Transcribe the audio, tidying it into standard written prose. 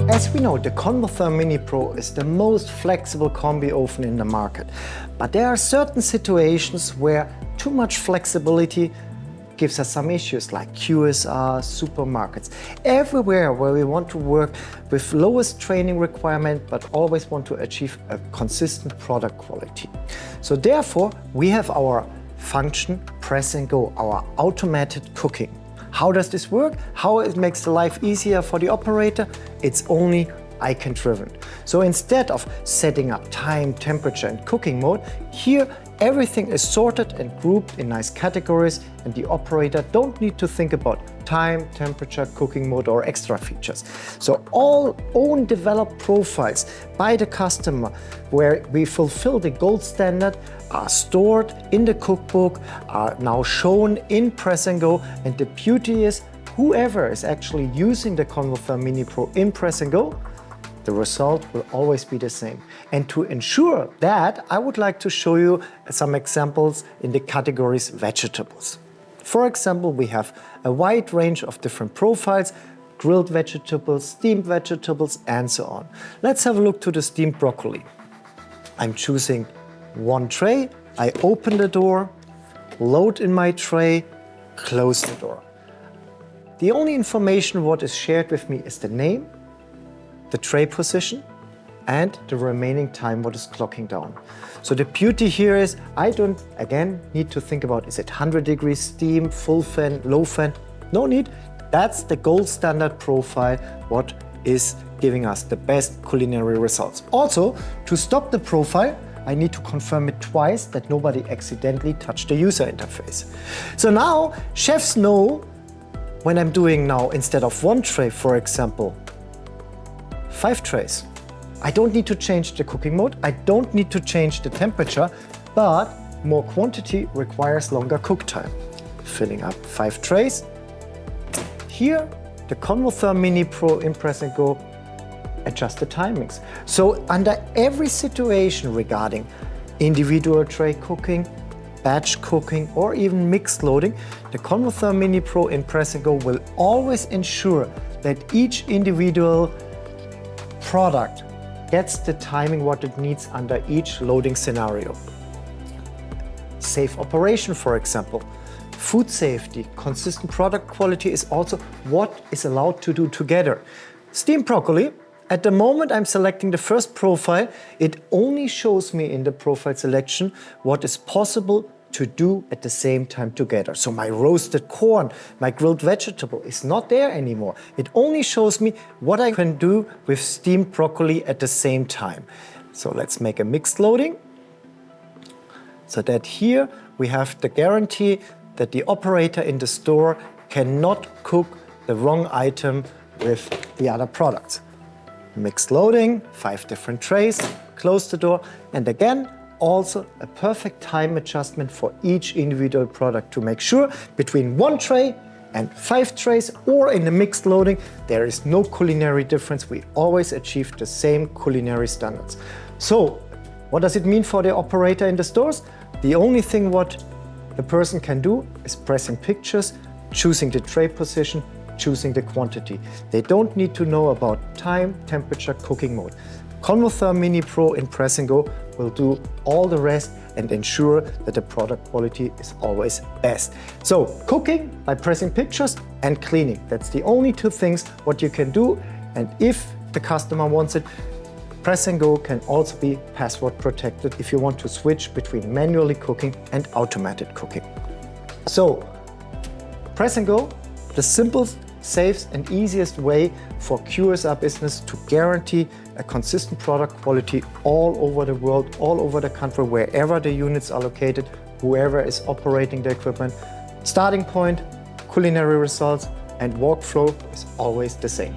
As we know, the Convotherm Mini Pro is the most flexible combi oven in the market. But there are certain situations where too much flexibility gives us some issues, like QSR, supermarkets. Everywhere where we want to work with lowest training requirement, but always want to achieve a consistent product quality. So therefore, we have our function Press and Go, our automated cooking. How does this work? How it makes the life easier for the operator? It's only icon driven. So instead of setting up time, temperature and cooking mode, here everything is sorted and grouped in nice categories, and the operator don't need to think about time, temperature, cooking mode or extra features. So all own developed profiles by the customer where we fulfill the gold standard are stored in the cookbook, are now shown in Press and Go, and the beauty is whoever is actually using the Convotherm Mini Pro in Press and Go, the result will always be the same. And to ensure that, I would like to show you some examples in the categories vegetables. For example, we have a wide range of different profiles, grilled vegetables, steamed vegetables, and so on. Let's have a look to the steamed broccoli. I'm choosing one tray, I open the door, load in my tray, close the door. The only information what is shared with me is the name, the tray position, and the remaining time what is clocking down. So the beauty here is I don't, again, need to think about is it 100 degrees steam, full fan, low fan? No need. That's the gold standard profile what is giving us the best culinary results. Also, to stop the profile, I need to confirm it twice that nobody accidentally touched the user interface. So now chefs know when I'm doing now, instead of one tray, for example, 5 trays. I don't need to change the cooking mode, I don't need to change the temperature, but more quantity requires longer cook time. Filling up 5 trays. Here, the Convotherm Mini Pro in Press and Go adjust the timings. So under every situation regarding individual tray cooking, batch cooking, or even mixed loading, the Convotherm Mini Pro in Press and Go will always ensure that each individual product gets the timing what it needs under each loading scenario. Safe operation, for example. Food safety, consistent product quality is also what is allowed to do together. Steamed broccoli, at the moment I'm selecting the first profile, it only shows me in the profile selection what is possible to do at the same time together. So my roasted corn, my grilled vegetable is not there anymore. It only shows me what I can do with steamed broccoli at the same time. So let's make a mixed loading. So that here we have the guarantee that the operator in the store cannot cook the wrong item with the other products. Mixed loading, 5 different trays, close the door, and again, also a perfect time adjustment for each individual product to make sure between 1 tray and 5 trays or in the mixed loading, there is no culinary difference. We always achieve the same culinary standards. So, what does it mean for the operator in the stores? The only thing what the person can do is pressing pictures, choosing the tray position, choosing the quantity. They don't need to know about time, temperature, cooking mode. Convotherm Mini Pro in Press and Go will do all the rest and ensure that the product quality is always best. So cooking by pressing pictures and cleaning. That's the only 2 things what you can do. And if the customer wants it, Press and Go can also be password protected if you want to switch between manually cooking and automated cooking. So Press and Go, the simplest, safest and easiest way for QSR business to guarantee a consistent product quality all over the world, all over the country, wherever the units are located, whoever is operating the equipment. Starting point, culinary results, and workflow is always the same.